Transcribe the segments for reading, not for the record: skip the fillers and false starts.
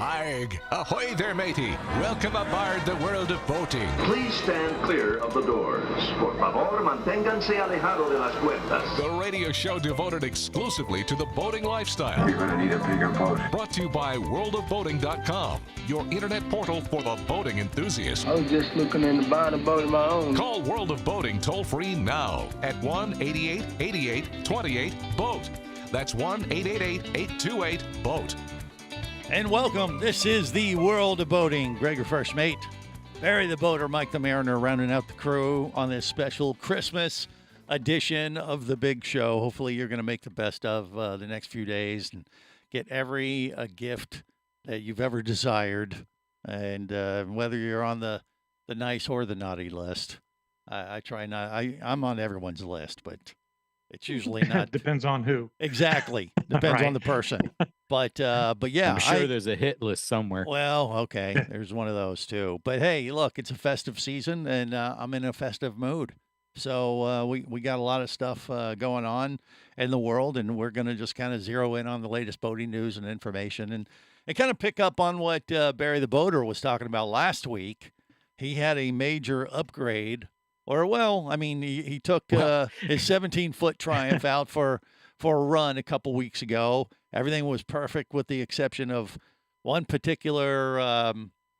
Arg! Ahoy there, matey! Welcome aboard the world of boating. Please stand clear of the doors. Por favor, manténganse alejado de las puertas. The radio show devoted exclusively to the boating lifestyle. You're gonna need a bigger boat. Brought to you by worldofboating.com, your internet portal for the boating enthusiast. I was just looking into buying a boat of my own. Call World of Boating toll-free now at 1-8888-28-BOAT. That's 1-888-828-BOAT. And welcome. This is the World of Boating. Gregor First Mate, Barry the Boater, Mike the Mariner, rounding out the crew on this special Christmas edition of the big show. Hopefully you're going to make the best of the next few days and get every gift that you've ever desired. And whether you're on the nice or the naughty list, I try not. I'm on everyone's list, but it's usually not. Depends on who. Exactly. Depends on the person. But yeah. I'm sure there's a hit list somewhere. Well, okay. There's one of those too. But hey, look, it's a festive season and I'm in a festive mood. So we got a lot of stuff going on in the world, and we're going to just kind of zero in on the latest boating news and information and kind of pick up on what Barry the Boater was talking about last week. He had a major upgrade. Or, well, I mean, he took his 17-foot Triumph out for a run a couple weeks ago. Everything was perfect with the exception of one particular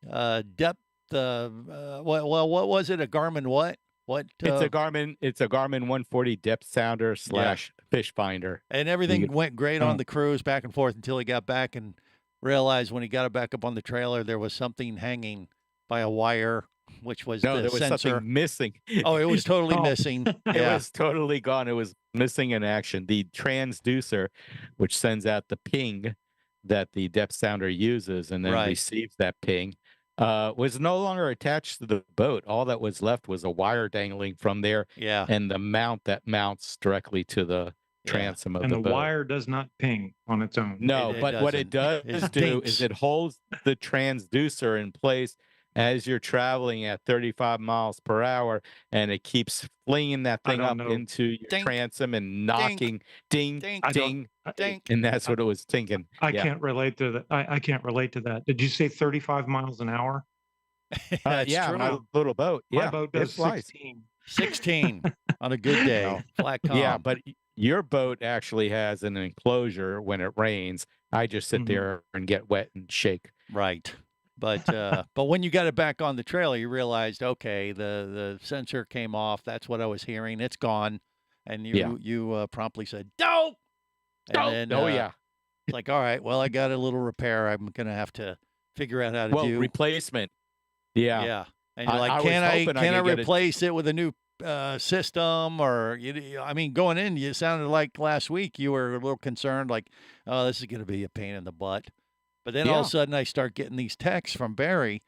depth. What was it? A Garmin what? What? It's a Garmin 140 depth sounder / fish finder. And everything went great on the cruise back and forth until he got back and realized when he got it back up on the trailer, there was something hanging by a wire, which was there was sensor. something missing. Oh, it was totally missing. It was totally gone. It was missing in action. The transducer, which sends out the ping that the depth sounder uses and then receives that ping, was no longer attached to the boat. All that was left was a wire dangling from there and the mount that mounts directly to the transom of the boat. And the wire does not ping on its own. No, but what it does do is it holds the transducer in place as you're traveling at 35 miles per hour, and it keeps flinging that thing up into your transom and knocking ding, ding, and that's what it was thinking. I can't relate to that. I can't relate to that. Did you say 35 miles an hour? Yeah, true. my little boat. My boat does 16. 16 on a good day. Flat calm. Yeah, but your boat actually has an enclosure when it rains. I just sit there and get wet and shake. Right. But when you got it back on the trailer, you realized, okay, the sensor came off. That's what I was hearing. It's gone. And you promptly said, "Don't!" And then, it's like, all right, well, I got a little repair. I'm going to have to figure out how to do. Replacement. Yeah. Yeah. And you're like, can I replace it with a new system? Or, I mean, going in, you sounded like last week you were a little concerned, like, oh, this is going to be a pain in the butt. But then all of a sudden I start getting these texts from Barry,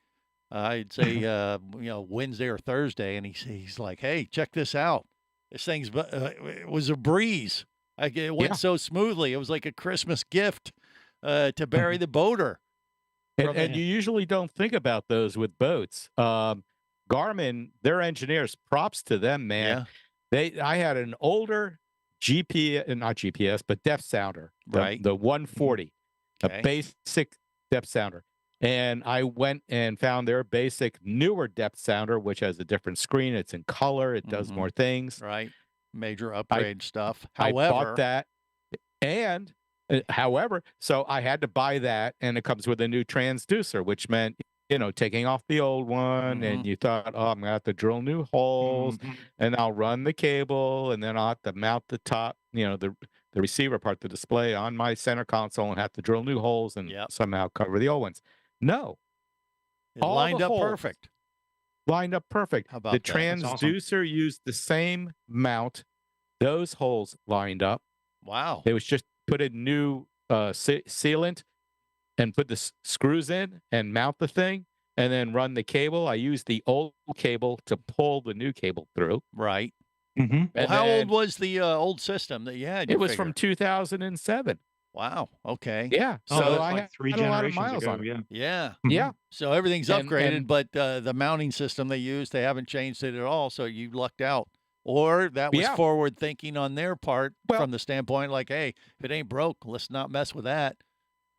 I'd say, Wednesday or Thursday. And he's like, hey, check this out. This thing's, it was a breeze. It went so smoothly. It was like a Christmas gift to Barry the Boater. And you usually don't think about those with boats. Garmin, their engineers, props to them, man. Yeah. I had an older not GPS, but depth sounder, the 140. A basic depth sounder. And I went and found their basic newer depth sounder, which has a different screen. It's in color. It does more things. Right. Major upgrade stuff. I bought that. And however, so I had to buy that. And it comes with a new transducer, which meant, taking off the old one. And you thought, oh, I'm going to have to drill new holes. And I'll run the cable. And then I'll have to mount the top, the receiver part, the display on my center console, and have to drill new holes and somehow cover the old ones. No. It lined up perfect. Lined up perfect. How about the that? transducer used the same mount. Those holes lined up. Wow. It was just put in new sealant and put the screws in and mount the thing and then run the cable. I used the old cable to pull the new cable through. Right. Well, how old was the old system that you had? It was from 2007. Wow. Okay. Yeah. So I like had 3 a lot of generations miles ago. on it. Yeah. Yeah. So everything's upgraded, and- but the mounting system they used, they haven't changed it at all. So you lucked out. Or that was forward thinking on their part from the standpoint like, hey, if it ain't broke, let's not mess with that.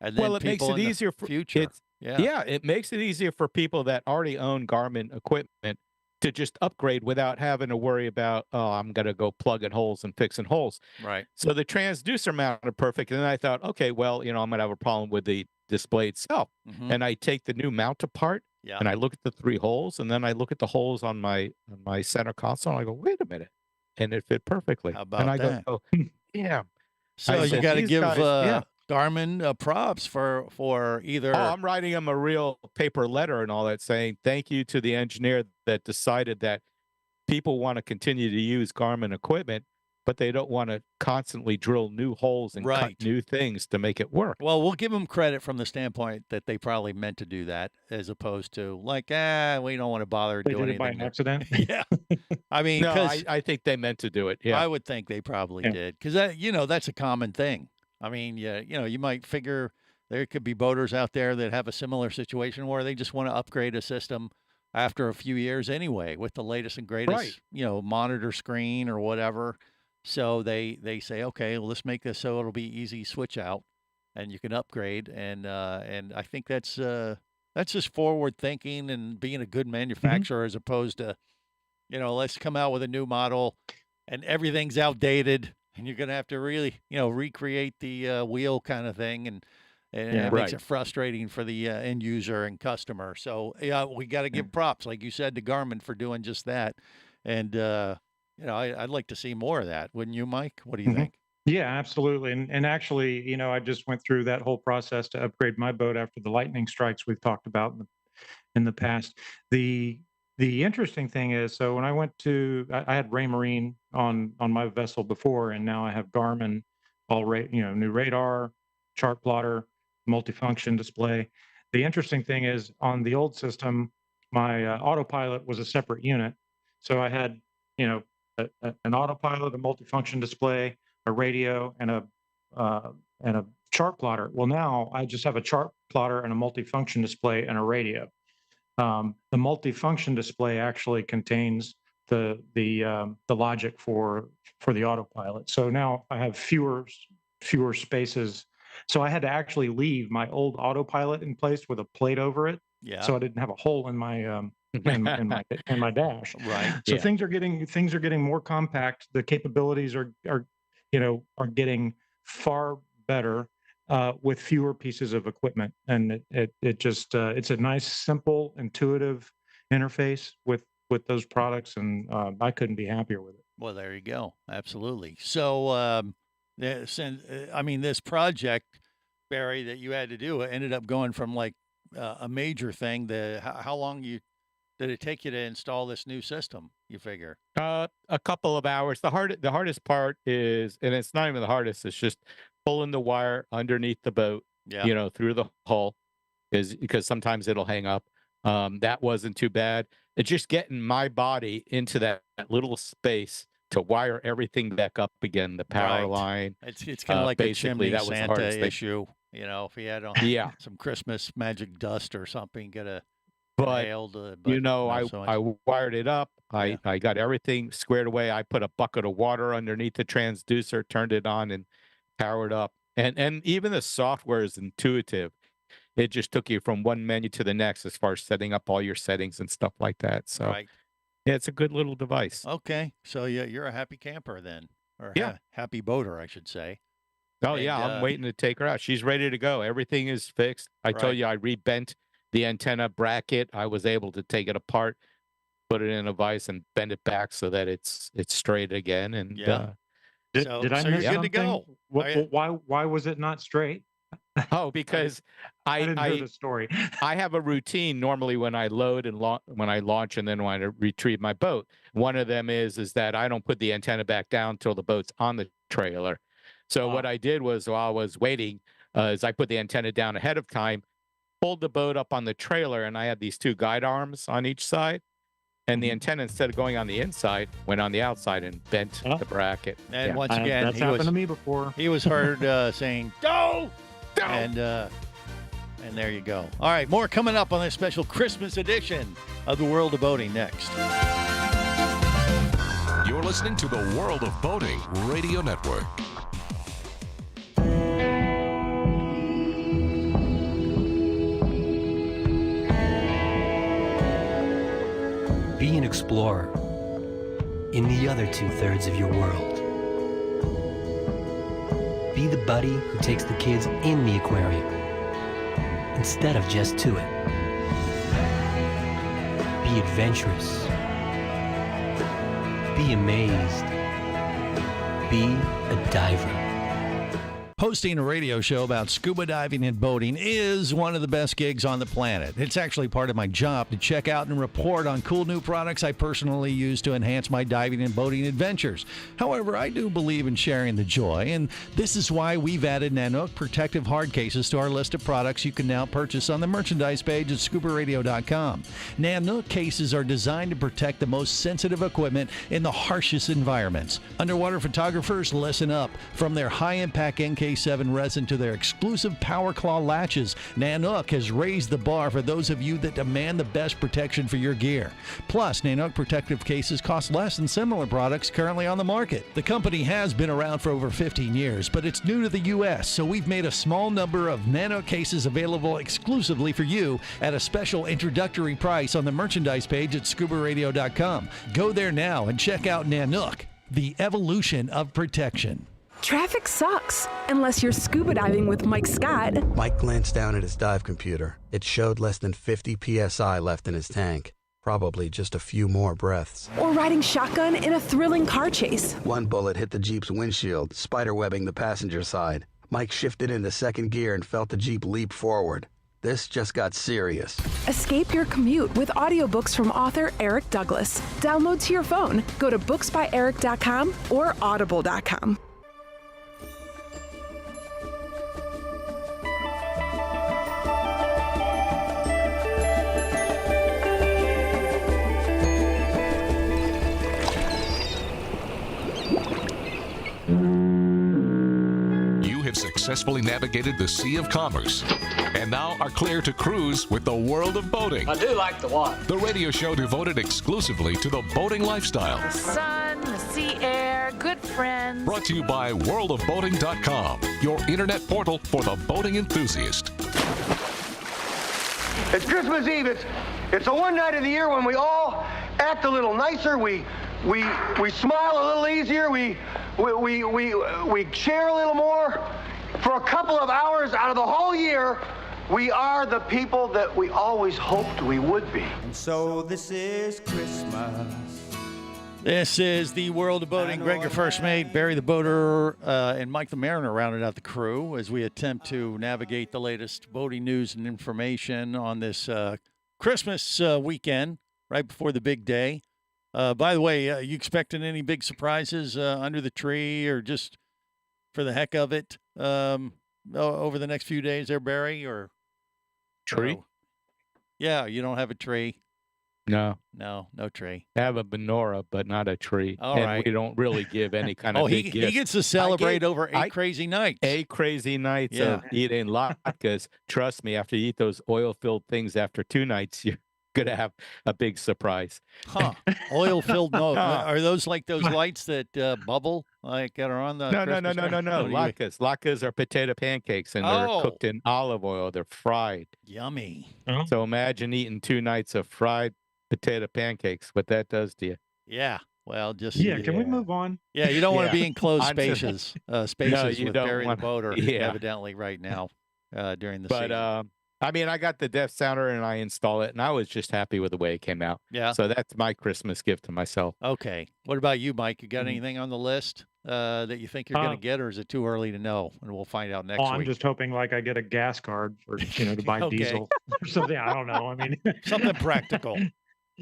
And then Well, it makes it easier for future. Yeah, it makes it easier for people that already own Garmin equipment to just upgrade without having to worry about, oh, I'm going to go plugging holes and fixing holes. Right. So the transducer mounted perfect. And then I thought, okay, well, I'm going to have a problem with the display itself. Mhm. And I take the new mount apart Yeah. and I look at the 3 holes, and then I look at the holes on my center console. And I go, wait a minute. And it fit perfectly. How about and I that? go, yeah. So I you said, got to "These give guys- yeah. Garmin props for either. Oh, I'm writing them a real paper letter and all that saying thank you to the engineer that decided that people want to continue to use Garmin equipment, but they don't want to constantly drill new holes and cut Right. new things to make it work. Well, we'll give them credit from the standpoint that they probably meant to do that, as opposed to like, we don't want to bother They doing did it by anything. an accident. Yeah. I mean, No, because I think they meant to do it. Yeah. I would think they probably Yeah. did, because that's a common thing. I mean, you might figure there could be boaters out there that have a similar situation where they just want to upgrade a system after a few years anyway with the latest and greatest, monitor screen or whatever. So they say, okay, well, let's make this so it'll be easy switch out, and you can upgrade. And I think that's just forward thinking and being a good manufacturer, as opposed to, let's come out with a new model and everything's outdated, and you're going to have to really, recreate the wheel kind of thing. And Yeah. it makes Right. it frustrating for the end user and customer. So, we got to give props, like you said, to Garmin for doing just that. And, I'd like to see more of that. Wouldn't you, Mike? What do you Mhm. think? Yeah, absolutely. And actually, I just went through that whole process to upgrade my boat after the lightning strikes we've talked about in the past. The interesting thing is, so when I went to, I had Raymarine on my vessel before, and now I have Garmin, new radar, chart plotter, multifunction display. The interesting thing is, on the old system, my autopilot was a separate unit. So I had, an autopilot, a multifunction display, a radio, and a chart plotter. Well, now I just have a chart plotter and a multifunction display and a radio. The multifunction display actually contains the logic for the autopilot. So now I have fewer spaces. So I had to actually leave my old autopilot in place with a plate over it, Yeah. so I didn't have a hole in my in my dash. Right. So Yeah. things are getting more compact. The capabilities are getting far better with fewer pieces of equipment, and it just it's a nice, simple, intuitive interface with those products, and I couldn't be happier with it. Well, there you go. Absolutely. So, this project, Barry, that you had to do ended up going from like a major thing. How long did it take you to install this new system, you figure? A couple of hours. The hardest part is, and it's not even the hardest, it's just pulling the wire underneath the boat, Yeah. through the hull, because sometimes it'll hang up. That wasn't too bad. It's just getting my body into that little space to wire everything back up again, the power Right. line. It's kind of like a basically, chimney that was the Santa hardest thing. issue. If you had Yeah. some Christmas magic dust or something, get a But nailed. I not so much. wired it up. Yeah. I got everything squared away. I put a bucket of water underneath the transducer, turned it on, and powered up. And even the software is intuitive. It just took you from one menu to the next as far as setting up all your settings and stuff like that. So Right. yeah, it's a good little device. Okay. So you're a happy camper then, or Yeah. happy boater, I should say. Oh And, yeah, I'm waiting to take her out. She's ready to go. Everything is fixed. I Right. told you I rebent the antenna bracket. I was able to take it apart, put it in a vise, and bend it back so that it's straight again. And Yeah. Did, So- did I so you're miss good to something? go. Why was it not straight? because I didn't hear I the story. I have a routine normally when I load and when I launch and then when I retrieve my boat. One of them is that I don't put the antenna back down till the boat's on the trailer. So what I did was, while I was waiting, is I put the antenna down ahead of time, pulled the boat up on the trailer, and I had these 2 guide arms on each side. And the antenna, instead of going on the inside, went on the outside and bent Oh. the bracket. And Yeah. once again, That's happened to me before. he was heard saying "Go!" and there you go. All right, more coming up on this special Christmas edition of the World of Boating next. You're listening to the World of Boating Radio Network. explorer in the other 2/3 of your world. Be the buddy who takes the kids in the aquarium instead of just to it. Be adventurous. Be amazed. Be a diver. Hosting a radio show about scuba diving and boating is one of the best gigs on the planet. It's actually part of my job to check out and report on cool new products I personally use to enhance my diving and boating adventures. However, I do believe in sharing the joy, and this is why we've added Nanook protective hard cases to our list of products you can now purchase on the merchandise page at scubaradio.com. Nanook cases are designed to protect the most sensitive equipment in the harshest environments. Underwater photographers, listen up. From their high-impact NK7 resin to their exclusive Power Claw latches, Nanook has raised the bar for those of you that demand the best protection for your gear. Plus, Nanook protective cases cost less than similar products currently on the market. The company has been around for over 15 years, but it's new to the U.S., so we've made a small number of Nanook cases available exclusively for you at a special introductory price on the merchandise page at scubaradio.com. Go there now and check out Nanook, the evolution of protection. Traffic sucks, unless you're scuba diving with Mike Scott. Mike glanced down at his dive computer. It showed less than 50 psi left in his tank. Probably just a few more breaths. Or riding shotgun in a thrilling car chase. One bullet hit the Jeep's windshield, spiderwebbing the passenger side. Mike shifted into second gear and felt the Jeep leap forward. This just got serious. Escape your commute with audiobooks from author Eric Douglas. Download to your phone. Go to booksbyeric.com or audible.com. Successfully navigated the Sea of Commerce and now are clear to cruise with the world of boating. I do like the water. The radio show devoted exclusively to the boating lifestyle. The sun, the sea air, good friends. Brought to you by worldofboating.com, your internet portal for the boating enthusiast. It's Christmas Eve. It's the one night of the year when we all act a little nicer. We smile a little easier. We share a little more. For a couple of hours out of the whole year, we are the people that we always hoped we would be. And so this is Christmas. This is the world of boating. Greg, your first mate, Barry the boater, and Mike the mariner rounded out the crew as we attempt to navigate the latest boating news and information on this Christmas weekend, right before the big day. By the way, you expecting any big surprises under the tree or just for the heck of it over the next few days there, Barry? Or tree? Yeah, you don't have a tree. No tree. I have a menorah, but not a tree. All and right. we don't really give any kind of big gift. He gets to celebrate over 8 crazy nights. 8 crazy nights of eating latkes. Trust me, after you eat those oil-filled things after 2 nights, you're going to have a big surprise. Huh. Oil-filled no. Are those like those lights that bubble like that are on the No. Latkes. Latkes are potato pancakes, and they're cooked in olive oil. They're fried. Yummy. So imagine eating 2 nights of fried potato pancakes, what that does to you. Yeah. Well, just can we move on? Yeah, you don't want to be in closed spaces No, you with don't Barry want- the boater, yeah. evidently right now during the But season. I mean, I got the Depth Sounder and I installed it, and I was just happy with the way it came out. Yeah. So that's my Christmas gift to myself. Okay. What about you, Mike? You got anything on the list that you think you're going to get, or is it too early to know? And we'll find out next week. I'm just hoping like I get a gas card for to buy Okay. diesel or something. I don't know. I mean, something practical.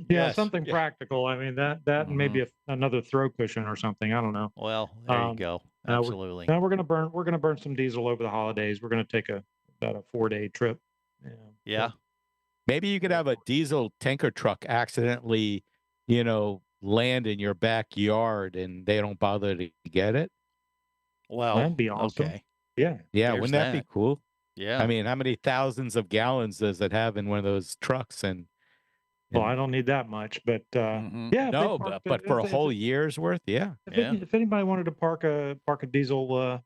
Yeah, something practical. I mean that and maybe another throw cushion or something. I don't know. Well, there you go. Absolutely. Now we're gonna burn some diesel over the holidays. We're gonna take about a 4-day trip. Yeah. Maybe you could have a diesel tanker truck accidentally, land in your backyard and they don't bother to get it. Well, that'd be awesome. Okay. Yeah. Yeah, There's wouldn't that be cool? Yeah. I mean, how many thousands of gallons does it have in one of those trucks? And Well, I don't need that much, but yeah. if they no, parked but it- for if a they- whole year's worth, yeah. If anybody wanted to park a diesel,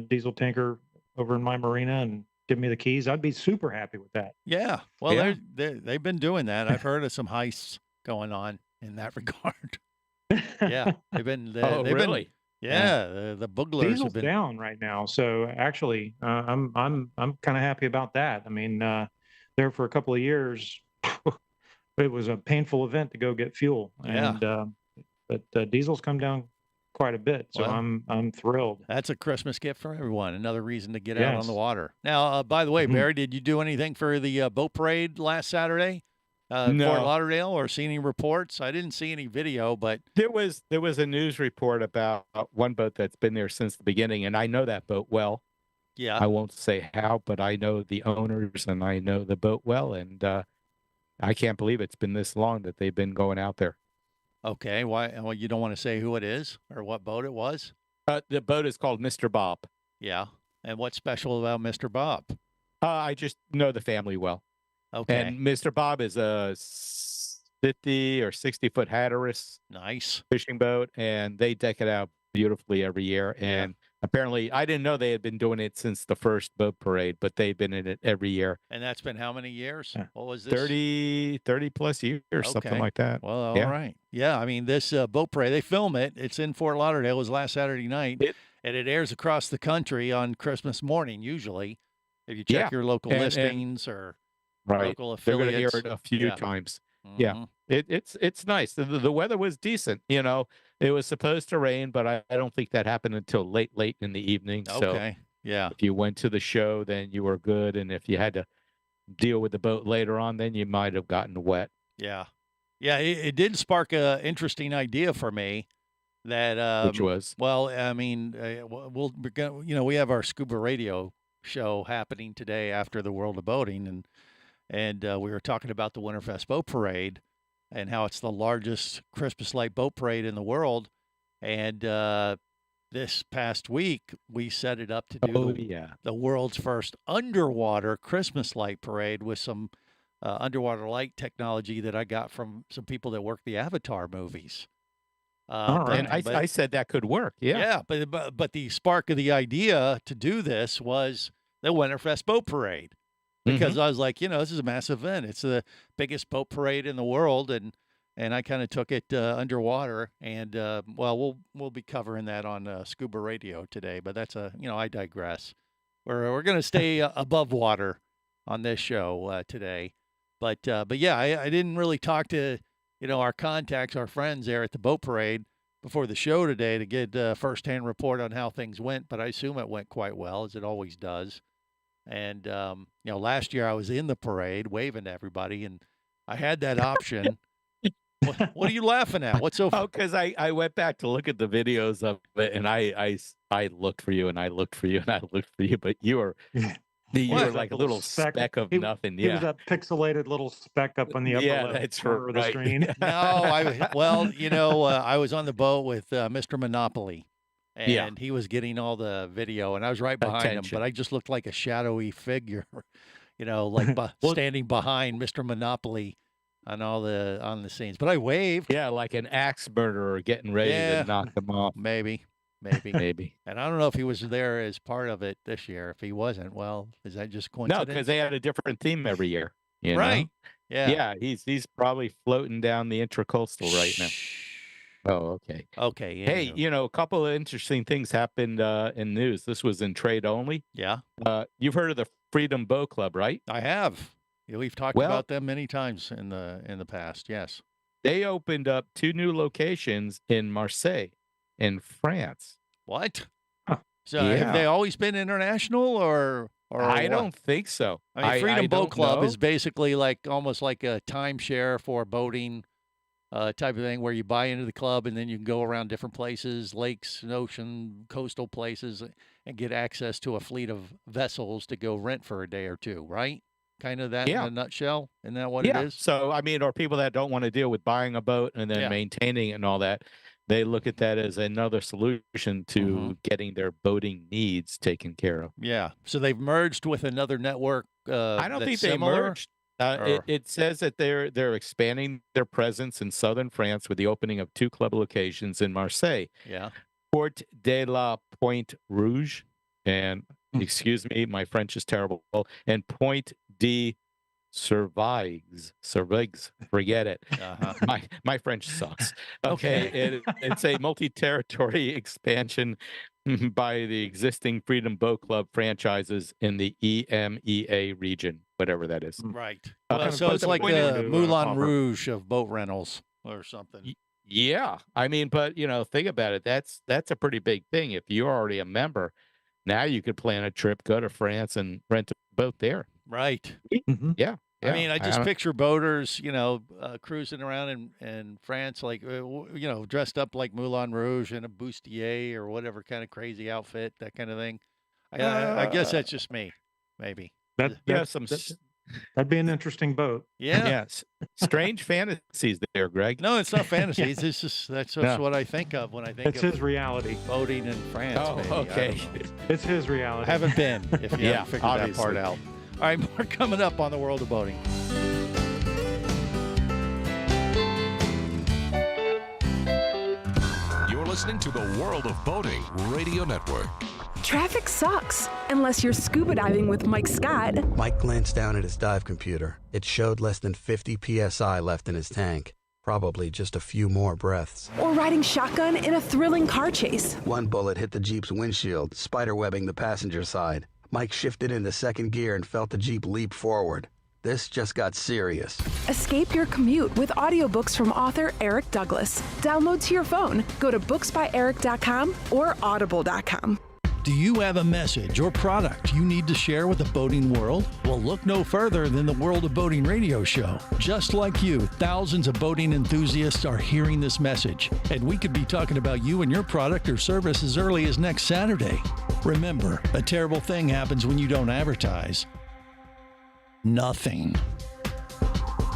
diesel tanker over in my marina and give me the keys, I'd be super happy with that. Yeah. Well, Yeah. they've been doing that. I've heard of some heists going on. in that regard. Yeah, they've been. Oh, they've really? been. Yeah, the booglers have Diesel's been. down right now, so actually, I'm kind of happy about that. I mean, there for a couple of years, it was a painful event to go get fuel, Yeah. and but diesel's come down quite a bit, so Well, I'm thrilled. That's a Christmas gift for everyone. Another reason to get out on the Yes. water. Now, by the way, Mhm. Barry, did you do anything for the boat parade last Saturday? In No. Fort Lauderdale, or see any reports? I didn't see any video, but There was a news report about one boat that's been there since the beginning, and I know that boat well. yeah. I won't say how, but I know the owners and I know the boat well, and I can't believe it's been this long that they've been going out there. Okay. Why? Well, you don't want to say who it is or what boat it was? The boat is called Mr. Bob. Yeah. And what's special about Mr. Bob? I just know the family well. Okay. And Mr. Bob is a 50 or 60-foot Hatteras Nice. fishing boat, and they deck it out beautifully every year. And apparently, I didn't know they had been doing it since the first boat parade, but they've been in it every year. And that's been how many years? What was this? 30 plus years, something Okay. like that. Well, all Yeah. right. Yeah, I mean, this boat parade, they film it. It's in Fort Lauderdale. It was last Saturday night, and it airs across the country on Christmas morning, usually, if you check Yeah. your local And- listings or Right. local They're going affiliates. to hear it a few Yeah. times. Mhm. Yeah. It's nice. The weather was decent. You know, it was supposed to rain, but I don't think that happened until late in the evening. So Okay. Yeah. if you went to the show, then you were good. And if you had to deal with the boat later on, then you might have gotten wet. Yeah. Yeah. It did spark a interesting idea for me that, Which was? well, I mean, we're gonna, we have our scuba radio show happening today after the World of Boating, and we were talking about the Winterfest Boat Parade and how it's the largest Christmas light boat parade in the world. And this past week, we set it up to do Oh, yeah. the world's first underwater Christmas light parade with some underwater light technology that I got from some people that work the Avatar movies. All right. And I said that could work. Yeah. Yeah, but the spark of the idea to do this was the Winterfest Boat Parade, because I was like, this is a massive event. It's the biggest boat parade in the world, and I kind of took it underwater. And well, we'll be covering that on Scuba Radio today. But that's I digress. We're going to stay above water on this show today. But yeah, I didn't really talk to our contacts, our friends there at the boat parade before the show today to get a firsthand report on how things went. But I assume it went quite well, as it always does. And last year I was in the parade waving to everybody, and I had that option. What are you laughing at? What's so? Oh, because I went back to look at the videos of it, and I looked for you, and I looked for you, and I looked for you, but you were like a little speck of nothing. He was Yeah. a pixelated little speck up on the upper left that's corner of the right. screen. No, I was on the boat with Mr. Monopoly, and Yeah. he was getting all the video, and I was right behind him, Attention. but I just looked like a shadowy figure, like standing behind Mr. Monopoly on on the scenes. But I waved. Yeah, like an axe murderer getting ready Yeah. to knock them off. Maybe. Maybe. And I don't know if he was there as part of it this year. If he wasn't, well, is that just No, coincidence? because they had a different theme every year. You know? Right. Yeah. Yeah, he's probably floating down the intracoastal right now. Oh, okay. Okay. Yeah. Hey, a couple of interesting things happened in news. This was in trade only. Yeah. You've heard of the Freedom Boat Club, right? I have. We've talked Well- about them many times in the past. Yes. They opened up 2 new locations in Marseille, in France. What? Huh. So Yeah. have they always been international, or I what? don't think so. I mean, Freedom Boat don't Club know. is basically almost like a timeshare for boating type of thing, where you buy into the club and then you can go around different places, lakes, ocean, coastal places, and get access to a fleet of vessels to go rent for a day or two, right? Kind of that in Yeah. a nutshell. Isn't that what Yeah. it is? So, I mean, or people that don't want to deal with buying a boat and then Yeah. maintaining it and all that, they look at that as another solution to Mm-hmm. getting their boating needs taken care of. Yeah. So they've merged with another network. I don't that's think they similar? merged. It says that they're expanding their presence in southern France with the opening of 2 club locations in Marseille, Yeah. Port de la Pointe Rouge, and excuse me, my French is terrible, and Pointe de Cervigues, forget it. Uh-huh. My French sucks. Okay, it's a multi-territory expansion by the existing Freedom Boat Club franchises in the EMEA region, whatever that is. Right. Uh, Well, so it's like the Moulin Rouge of boat rentals or something. Yeah, I mean, but think about it. That's a pretty big thing. If you're already a member, now you could plan a trip, go to France, and rent a boat there. Right. Yeah. I mean, I just don't- picture boaters, cruising around in France, like, dressed up like Moulin Rouge in a bustier or whatever kind of crazy outfit, that kind of thing. I guess that's just me, maybe. That'd be an interesting boat. Yeah. Yes. Strange fantasies there, Greg. No, it's not fantasies. It's just that's just No. what I think of when I think It's of his reality. boating in France. Oh, maybe. I okay. don't know. It's his reality. I haven't been, if you Yeah, haven't figured that part obviously. out. All right, more coming up on the world of boating. You're listening to the World of Boating Radio Network. Traffic sucks, unless you're scuba diving with Mike Scott. Mike glanced down at his dive computer. It showed less than 50 psi left in his tank. Probably just a few more breaths. Or riding shotgun in a thrilling car chase. One bullet hit the Jeep's windshield, spiderwebbing the passenger side. Mike shifted into second gear and felt the Jeep leap forward. This just got serious. Escape your commute with audiobooks from author Eric Douglas. Download to your phone. Go to booksbyeric.com or audible.com. Do you have a message or product you need to share with the boating world? Well, look no further than the World of Boating radio show. Just like you, thousands of boating enthusiasts are hearing this message, and we could be talking about you and your product or service as early as next Saturday. Remember, a terrible thing happens when you don't advertise. Nothing.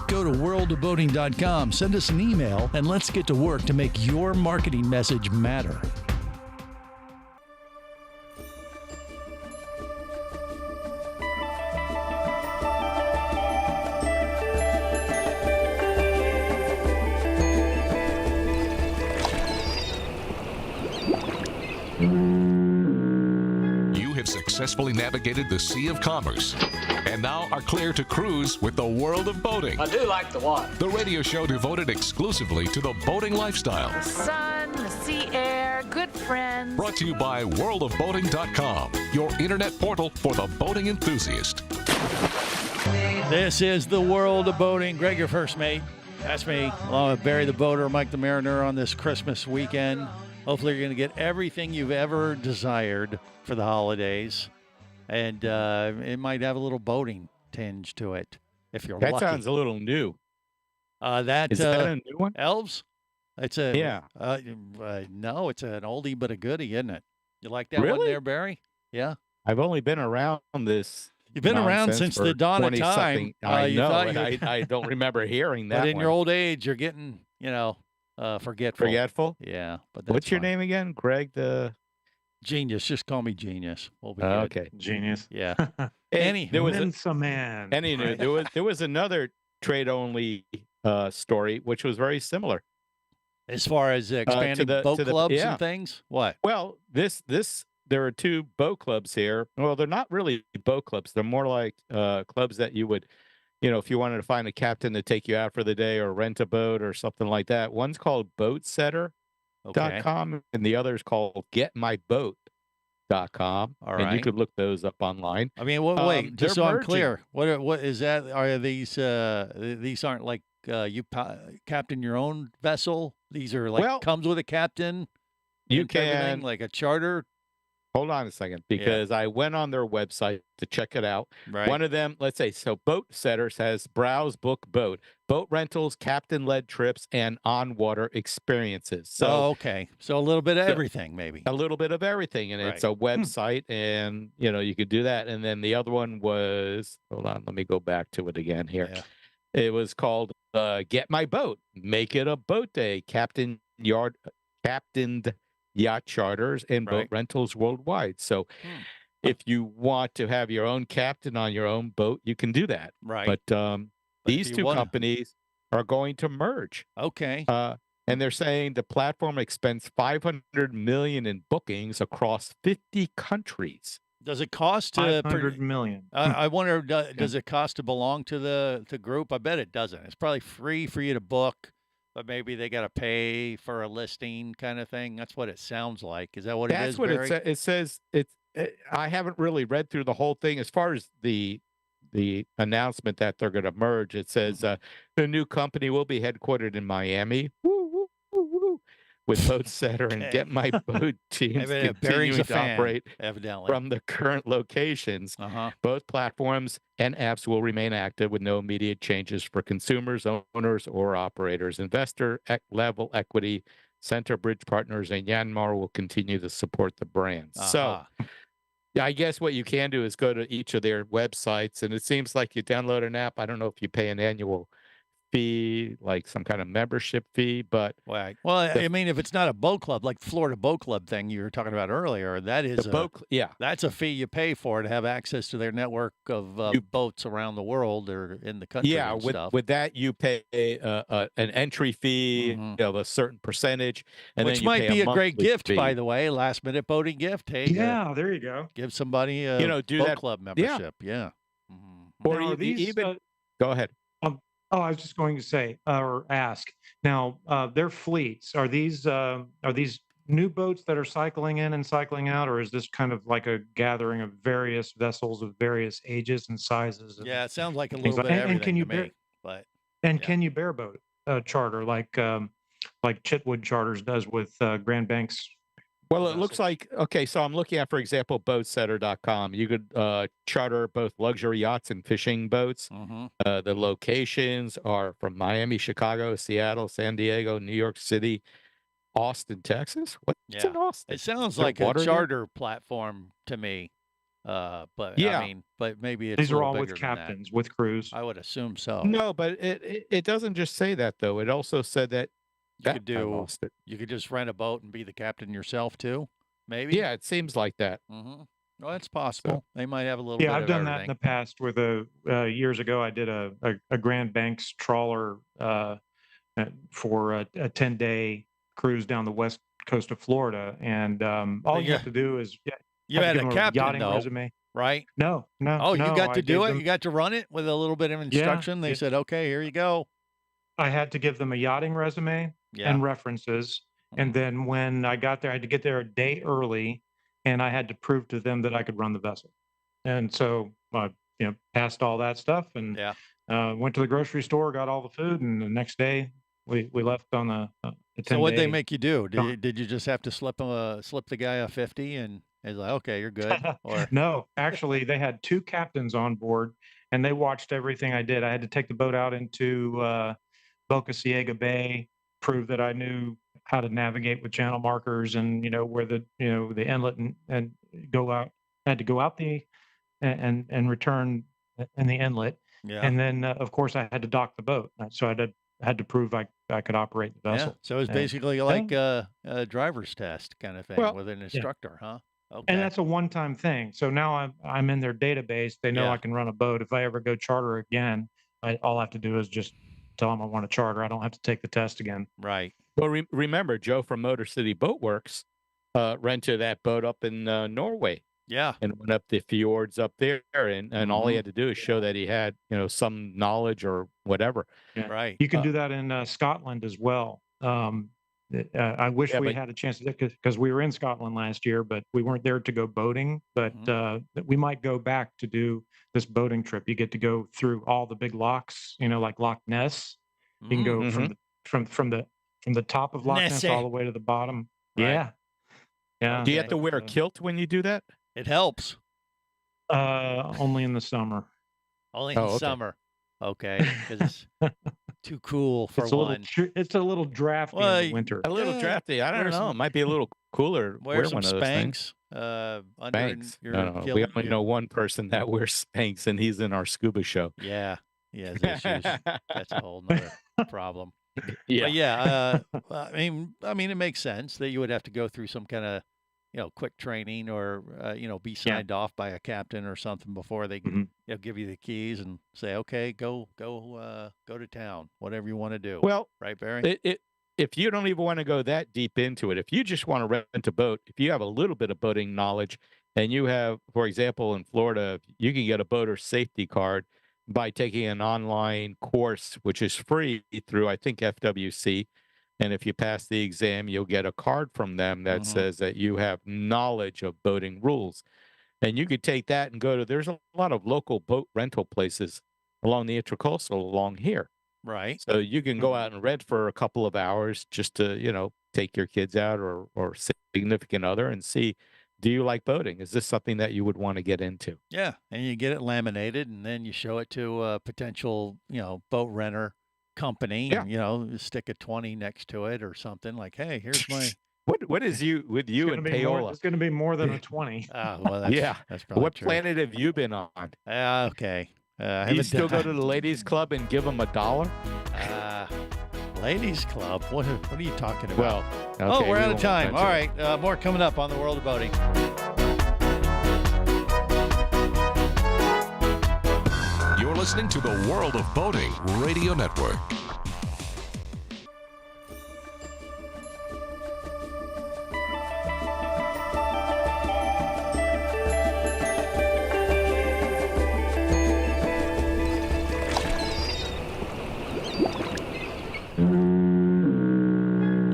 Go to worldofboating.com, send us an email, and let's get to work to make your marketing message matter. You have successfully navigated the Sea of Commerce and now are clear to cruise with the World of Boating. I do like the water. The radio show devoted exclusively to the boating lifestyle. The sun, the sea air, good friends. Brought to you by worldofboating.com, your internet portal for the boating enthusiast. This is the World of Boating. Greg, your first mate. That's me, along with Barry the Boater, Mike the Mariner on this Christmas weekend. Hopefully you're going to get everything you've ever desired for the holidays. And it might have a little boating tinge to it, if you're That lucky. sounds a little new. Is that a new one? Elves? It's a Yeah. No, it's an oldie but a goodie, isn't it? You like that one Really? there, Barry? Yeah. I've only been around this. You've been around nonsense since for the dawn of 20-something. time. I You know, thought and you- I don't remember hearing that But in one. your old age, you're getting, forgetful. Forgetful? Yeah. But that's What's your fine. name again? Greg the... Genius. Just call me Genius. We'll be good. Okay. Genius. Yeah. Hey, there was Mensa man. Anywho, there was another trade only story which was very similar. As far as expanding boat clubs yeah. and things? What? Well, there are two boat clubs here. Well, they're not really boat clubs. They're more like clubs that you would, if you wanted to find a captain to take you out for the day or rent a boat or something like that. One's called boatsetter.com and the other is called getmyboat.com. All And you right. could look those up online. I mean, wait, just so they're I'm merging. clear, what is that? Are these aren't like you captain your own vessel? These are like Well, comes with a captain. You and everything, can like a charter. hold on a second because I went on their website to check it out. Right. One of them, let's say, so Boat Setters has browse, book, boat rentals, captain-led trips, and on-water experiences. So okay. So a little bit of everything, maybe. a little bit of everything, and it's Right. a website, and you could do that. And then the other one was, hold on, let me go back to it again here. Yeah. It was called Get My Boat, Make It a Boat Day, captained yacht charters and boat Right. rentals worldwide. So if you want to have your own captain on your own boat, you can do that. Right. But if these you two wanna- companies are going to merge. Okay. And they're saying the platform expends $500 million in bookings across 50 countries. Does it cost to 500 million. I wonder, does it cost to belong to the group? I bet it doesn't. It's probably free for you to book, but maybe they got to pay for a listing kind of thing. That's what it sounds like. Is that what it is? That's what Barry? it says. I haven't really read through the whole thing as far as the announcement that they're going to merge. It says the new company will be headquartered in Miami. Woo, woo, woo, woo, with Boat Setter and Get My Boat teams continuing to operate evidently from the current locations. Both platforms and apps will remain active with no immediate changes for consumers, owners, or operators. Investor level equity, Centerbridge Partners, and Yanmar will continue to support the brands. So, yeah, I guess what you can do is go to each of their websites, and it seems like you download an app. I don't know if you pay an annual fee, like some kind of membership fee, but well, I mean, if it's not a boat club like Florida Boat Club thing you were talking about earlier, that is that's a fee you pay for to have access to their network of boats around the world or in the country. Yeah, and stuff. with that you pay an entry fee of a certain percentage, and which then you might pay be a great monthly gift, fee. by the way, last minute boating gift. Hey, Yeah, there you go. give somebody a do boat that- club membership. Yeah. Or Now, are these, even go ahead. I was just going to say or ask. Now, their fleets are these new boats that are cycling in and cycling out, or is this kind of like a gathering of various vessels of various ages and sizes? And Yeah, it sounds like a things little bit of everything and can you to me. But can you bareboat charter like Chitwood Charters does with Grand Banks? Well, it looks like, okay, so I'm looking at, for example, boatsetter.com. You could charter both luxury yachts and fishing boats. The locations are from Miami, Chicago, Seattle, San Diego, New York City, Austin, Texas. What's in Austin? It sounds Is there like a water there? charter platform to me. But Yeah. I mean, but maybe it's These a are little all with bigger than that. captains, with crews. I would assume so. No, but it doesn't just say that, though. It also said that You could I do. lost it. You could just rent a boat and be the captain yourself too. Maybe. Yeah, it seems like that. Well, that's possible. They might have a little. Yeah, bit I've of done that in everything. the past with years ago. I did a Grand Banks trawler for a 10-day cruise down the west coast of Florida, and all you have to do is You have had to a give 'em captain yachting though, resume. right? No. Oh, you got I to do gave it. them- You got to run it with a little bit of instruction. They yeah. said, "Okay, here you go." I had to give them a yachting resume and references. And then when I got there, I had to get there a day early, and I had to prove to them that I could run the vessel. And so I, passed all that stuff, and went to the grocery store, got all the food, and the next day we left on the 10-day. So what'd they make you do? Did you just have to slip the guy a 50 and he's like, "Okay, you're good"? Or No, actually, they had 2 captains on board, and they watched everything I did. I had to take the boat out into Boca Ciega Bay, prove that I knew how to navigate with channel markers, and where the the inlet and go out. I had to go out and return in the inlet, and then of course I had to dock the boat. So I had to prove I could operate the vessel. So it's basically like a driver's test kind of thing with an instructor, huh? Okay. And that's a one-time thing. So now I'm in their database. They know I can run a boat. If I ever go charter again, all I have to do is just tell them I want to charter. I don't have to take the test again. Right. Well, remember, Joe from Motor City Boat Works rented that boat up in Norway. Yeah. And went up the fjords up there, and all he had to do is show that he had, some knowledge or whatever. Yeah. Right. You can do that in Scotland as well. I wish we had a chance to, because we were in Scotland last year, but we weren't there to go boating. But we might go back to do this boating trip. You get to go through all the big locks, like Loch Ness. You can go from the top of Loch Ness all the way to the bottom. Right. Yeah. Do you have to wear a kilt when you do that? It helps. Only in the summer. Only in summer. Okay. Because it's too cool for one. It's a little drafty in the winter. A little drafty. I don't know. It might be a little cooler. Wear some one of those Spanx. things. Under Spanx. your No. kilt, We only know one person that wears Spanx, and he's in our scuba show. Yeah. He has issues. That's a whole nother problem. Yeah. But yeah. I mean, it makes sense that you would have to go through some kind of, quick training or, be signed off by a captain or something before they can give you the keys and say, okay, go to town, whatever you want to do. Well, right, Barry? If you don't even want to go that deep into it, if you just want to rent a boat, if you have a little bit of boating knowledge and you have, for example, in Florida, you can get a boater safety card by taking an online course, which is free through, I think, FWC. And if you pass the exam, you'll get a card from them that says that you have knowledge of boating rules. And you could take that and go to, there's a lot of local boat rental places along the Intracoastal along here. Right. So you can go out and rent for a couple of hours just to, take your kids out or significant other and see, do you like boating? Is this something that you would want to get into? Yeah. And you get it laminated and then you show it to a potential, boat renter company. Yeah. And, you stick a 20 next to it or something like, hey, here's my. What is you with you and Paola? It's going to be more than a 20. Well, that's probably What true. planet have you been on? Okay. Do you still go to the ladies' club and give them $1? Ladies' club? What are you talking about? Well, okay, we're we out of won't time. mention All it. right. More coming up on the World of Boating. You're listening to the World of Boating Radio Network.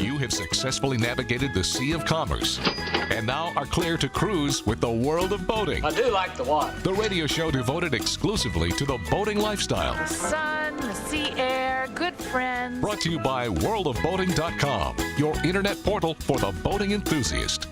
You have successfully navigated the Sea of Commerce and now are clear to cruise with the World of Boating. I do like the water. The radio show devoted exclusively to the boating lifestyle. The sun, the sea air, good friends. Brought to you by worldofboating.com, your internet portal for the boating enthusiast.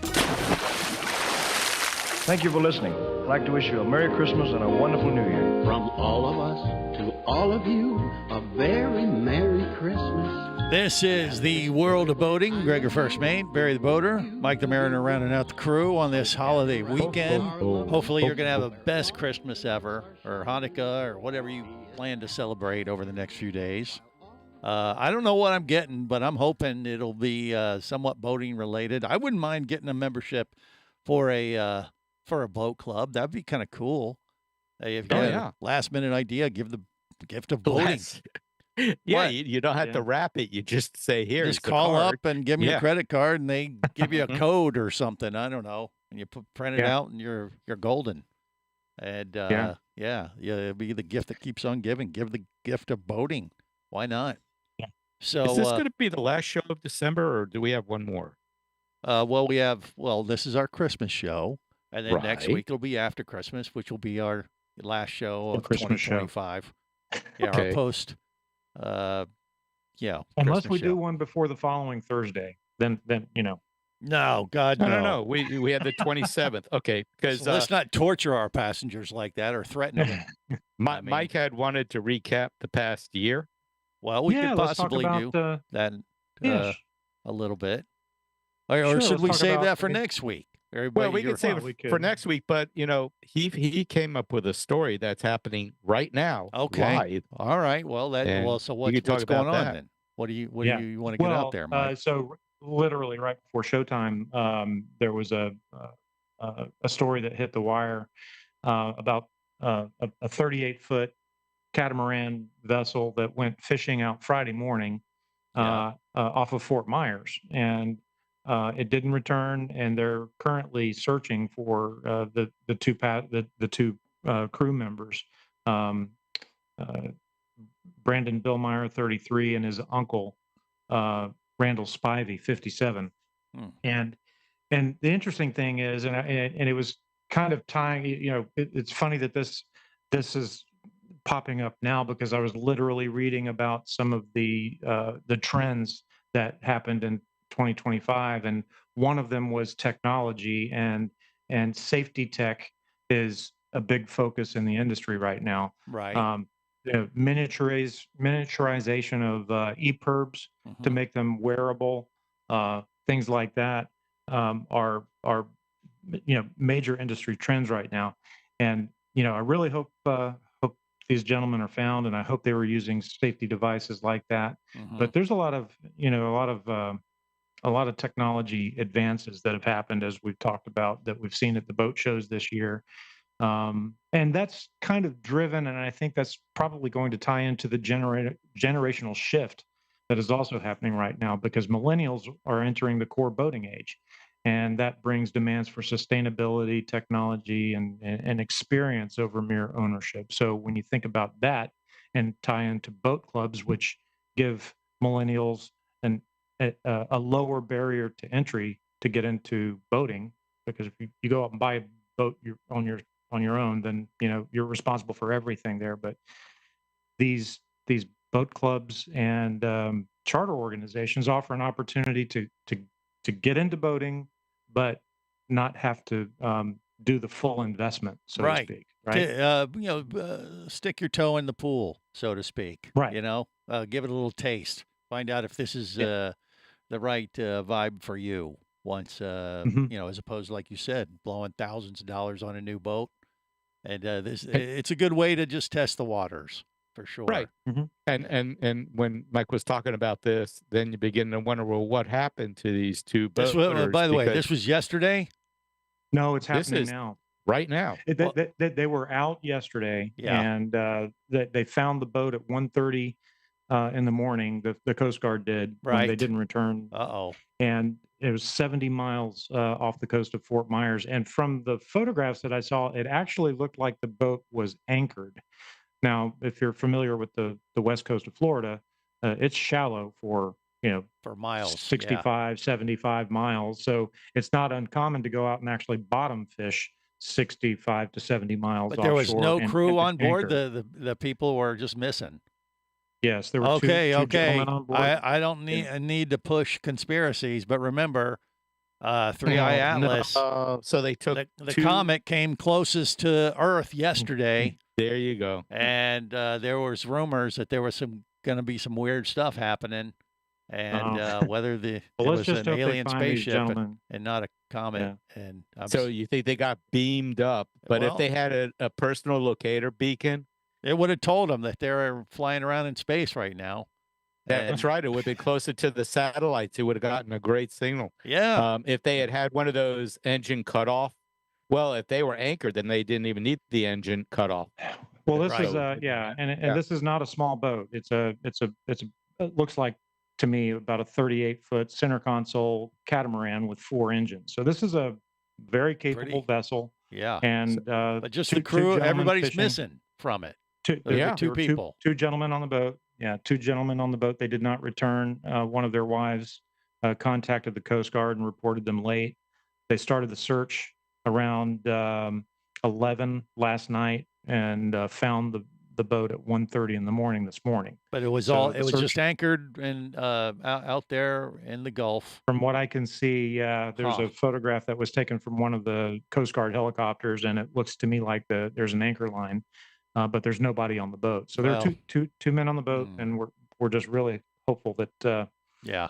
Thank you for listening. I'd like to wish you a Merry Christmas and a wonderful New Year. From all of us to all of you, a very Merry Christmas. This is the World of Boating. Gregor First Mate, Barry the Boater, Mike the Mariner rounding out the crew on this holiday weekend. Hopefully you're going to have the best Christmas ever, or Hanukkah, or whatever you plan to celebrate over the next few days. I don't know what I'm getting, but I'm hoping it'll be somewhat boating related. I wouldn't mind getting a membership for a boat club. That'd be kind of cool. If you have a last minute idea, give the gift of boating. Yeah, you don't have to wrap it. You just say, here. Just call up and give me a credit card, and they give you a code or something. I don't know. And you print it out, and you're golden. And it'll be the gift that keeps on giving. Give the gift of boating. Why not? Yeah. So is this going to be the last show of December, or do we have one more? This is our Christmas show, and then next week it'll be after Christmas, which will be our last show of Christmas 2025. Yeah, Okay. our post. Unless Christmas we show. do one before the following Thursday, then. No, God, no. No. We had the 27th. Okay, because So let's not torture our passengers like that or threaten them. Mike had wanted to recap the past year. Well, we could let's talk possibly about, do that yes. a little bit. Or Sure, should let's we talk save about that for the- next week? Well, we can save we it for could. next week, but he came up with a story that's happening right now. Okay. live. All right. Well, so you what's could talk what's going about on that. then? What do you want to get Well, out there, Mike? So literally right before showtime, there was a story that hit the wire about a 38-foot catamaran vessel that went fishing out Friday morning off of Fort Myers, and it didn't return. And they're currently searching for the two crew members. Brandon Billmeyer, 33, and his uncle, Randall Spivey, 57. And the interesting thing is, and it was kind of tying, it's funny that this is popping up now, because I was literally reading about some of the trends that happened in 2025, and one of them was technology, and safety tech is a big focus in the industry right now. Right. Miniaturization of EPIRBs to make them wearable, things like that are major industry trends right now. And I really hope these gentlemen are found, and I hope they were using safety devices like that. But there's a lot of technology advances that have happened, as we've talked about, that we've seen at the boat shows this year. And that's kind of driven, and I think that's probably going to tie into the generational shift that is also happening right now, because millennials are entering the core boating age. and that brings demands for sustainability, technology, and experience over mere ownership. So when you think about that and tie into boat clubs, which give millennials a lower barrier to entry to get into boating, because if you go out and buy a boat on your own, then you're responsible for everything there. But these boat clubs and charter organizations offer an opportunity to get into boating, but not have to do the full investment, so to speak. Right. Stick your toe in the pool, so to speak. Right. Give it a little taste. Find out if this is the right vibe for you. Once, as opposed to, like you said, blowing thousands of dollars on a new boat. And it's a good way to just test the waters, for sure. Right. And when Mike was talking about this, then you begin to wonder, well, what happened to these two boats? By the way, this was yesterday? No, it's happening now. Right now. They were out yesterday, Yeah. and they found the boat at 1:30 in the morning. The Coast Guard did. Right. They didn't return. Uh-oh. And it was 70 miles off the coast of Fort Myers. And from the photographs that I saw, it actually looked like the boat was anchored. Now, if you're familiar with the west coast of Florida, it's shallow for miles, 65, 75 miles. So it's not uncommon to go out and actually bottom fish 65 to 70 miles But there was no crew on board? anchor. The people were just missing? Yes, there were two gentlemen on board. I don't need to push conspiracies, but remember, 3i Atlas. So they took the comet came closest to Earth yesterday. There you go. And there was rumors that there was going to be some weird stuff happening, and whether it was an alien spaceship and not a comet. Yeah. And so you think they got beamed up? But if they had a personal locator beacon, it would have told them that they're flying around in space right now. That's right. It would have been closer to the satellites. It would have gotten a great signal. Yeah. If they had one of those engine cutoff, well, if they were anchored, then they didn't even need the engine cutoff. Well, this is and this is not a small boat. It looks like to me about a 38-foot center console catamaran with 4 engines. So this is a very capable vessel. Yeah. And but just the crew, everybody's missing from it. Two people. Two gentlemen on the boat. Yeah, 2 gentlemen on the boat. They did not return. One of their wives contacted the Coast Guard and reported them late. They started the search around 11 last night and found the boat at 1:30 in the morning this morning. But it was just anchored and out there in the Gulf. From what I can see, there's a photograph that was taken from one of the Coast Guard helicopters, and it looks to me like there's an anchor line, but there's nobody on the boat. So there are two men on the boat, and we're just really hopeful that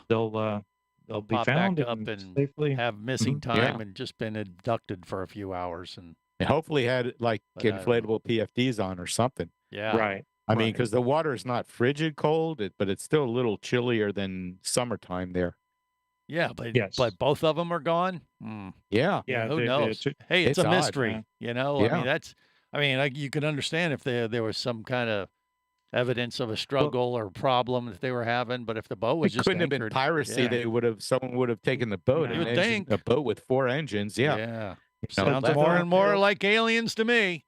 they'll be pop found back up and safely have missing time and just been abducted for a few hours and hopefully had like inflatable PFDs on or something. Yeah. Right. I mean, because the water is not frigid cold, but it's still a little chillier than summertime there. Yeah, but both of them are gone. Yeah. Yeah. Who knows? Hey, it's a mystery. Odd, Yeah. I mean, you could understand if there was some kind of evidence of a struggle or problem that they were having, but if the boat was it just couldn't have anchored, been piracy, someone would have taken the boat. You would think a boat with 4 engines. Yeah. Yeah. Sounds more and more like aliens to me.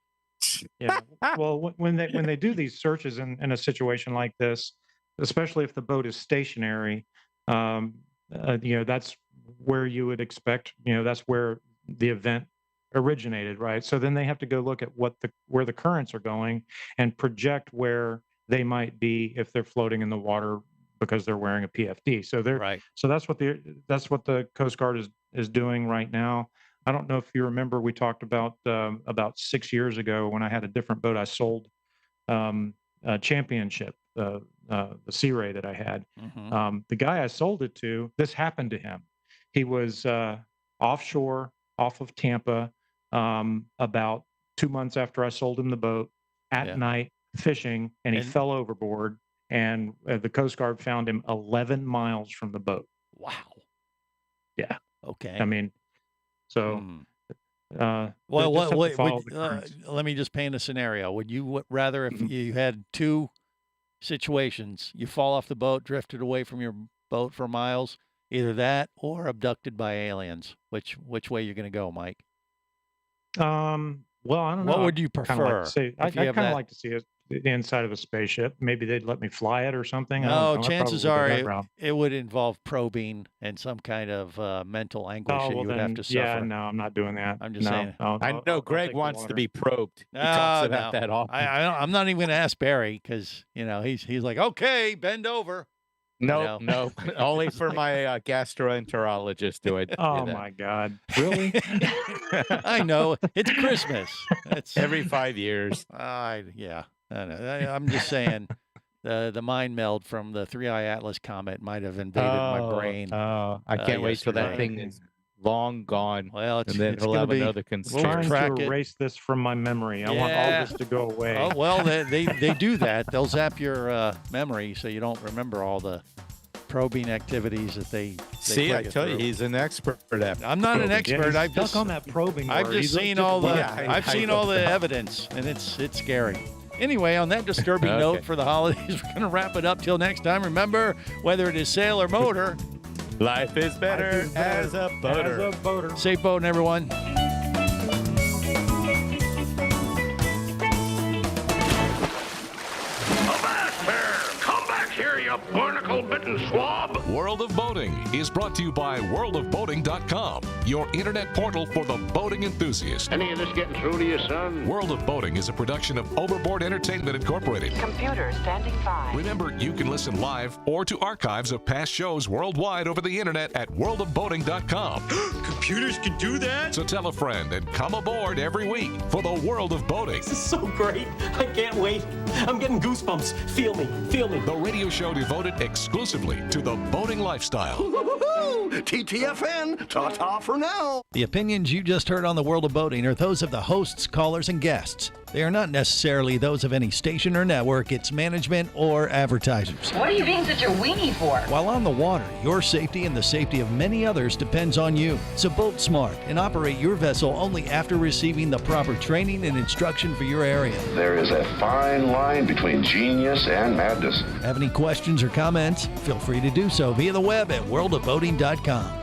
Yeah. Well, when they do these searches in a situation like this, especially if the boat is stationary, that's where you would expect. That's where the event originated, right? So then they have to go look at where the currents are going and project where they might be if they're floating in the water because they're wearing a PFD. So So that's what the Coast Guard is doing right now. I don't know if you remember, we talked about 6 years ago when I had a different boat. I sold a Championship, the Sea Ray that I had. The guy I sold it to, this happened to him. He was offshore, off of Tampa, about 2 months after I sold him the boat at night fishing, and he fell overboard. And the Coast Guard found him 11 miles from the boat. Wow. Yeah. Okay. I mean. So, let me just paint a scenario. Would you rather, if you had 2 situations, you fall off the boat, drifted away from your boat for miles, Either that or abducted by aliens. Which way you're going to go, Mike? Well, I don't know. What would you I'd kinda prefer? like to see, if you I'd have kind of that- like to see it the inside of a spaceship. Maybe they'd let me fly it or something. I don't No, know. I'd chances probably are go that it, route. it would involve probing and some kind of mental anguish Oh, that well you would have then, to suffer. yeah, no, I'm not doing that. I'm just No, saying. I know Greg wants to be probed. He talks about that often. I'm not even going to ask Barry because he's like, okay, bend over. No, no, only for my gastroenterologist do I do Oh that. my God, really? I know it's Christmas. It's Every 5 years. yeah. I know. I'm just saying the mind meld from the 3I Atlas comet might have invaded my brain. Oh, I can't wait till that yesterday. thing is long gone. Well, and then it's he'll gonna have be- another Trying conspiracy. track to it. erase this from my memory. I want all Yeah. this to go away. Oh well, they do that. They'll zap your memory so you don't remember all the probing activities that they See, put I tell you, through. he's an expert at I'm not an Yeah, expert. he's I've stuck just on that probing. I've word. just He's seen just- all the Yeah, I've I seen know all the that. evidence, and it's scary. Anyway, on that disturbing note Okay. for the holidays, we're gonna wrap it up till next time. Remember, whether it is sail or motor, Life is better as a boater. As a boater. safe boating, everyone. Avast there! Come back here, you barnacle-bitten swab! World of Boating is brought to you by worldofboating.com, your internet portal for the boating enthusiast. Any of this getting through to you, son? World of Boating is a production of Overboard Entertainment Incorporated. Computer standing by. Remember, you can listen live or to archives of past shows worldwide over the internet at worldofboating.com. Computers can do that? So tell a friend and come aboard every week for the World of Boating. This is so great. I can't wait. I'm getting goosebumps. Feel me. Feel me. The radio show devoted exclusively to the boating lifestyle. TTFN, ta-ta for now. The opinions you just heard on the World of Boating are those of the hosts, callers, and guests. They are not necessarily those of any station or network, its management, or advertisers. What are you being such a weenie for? While on the water, your safety and the safety of many others depends on you. So boat smart and operate your vessel only after receiving the proper training and instruction for your area. There is a fine line between genius and madness. Have any questions or comments? Feel free to do so via the web at worldofboating.com.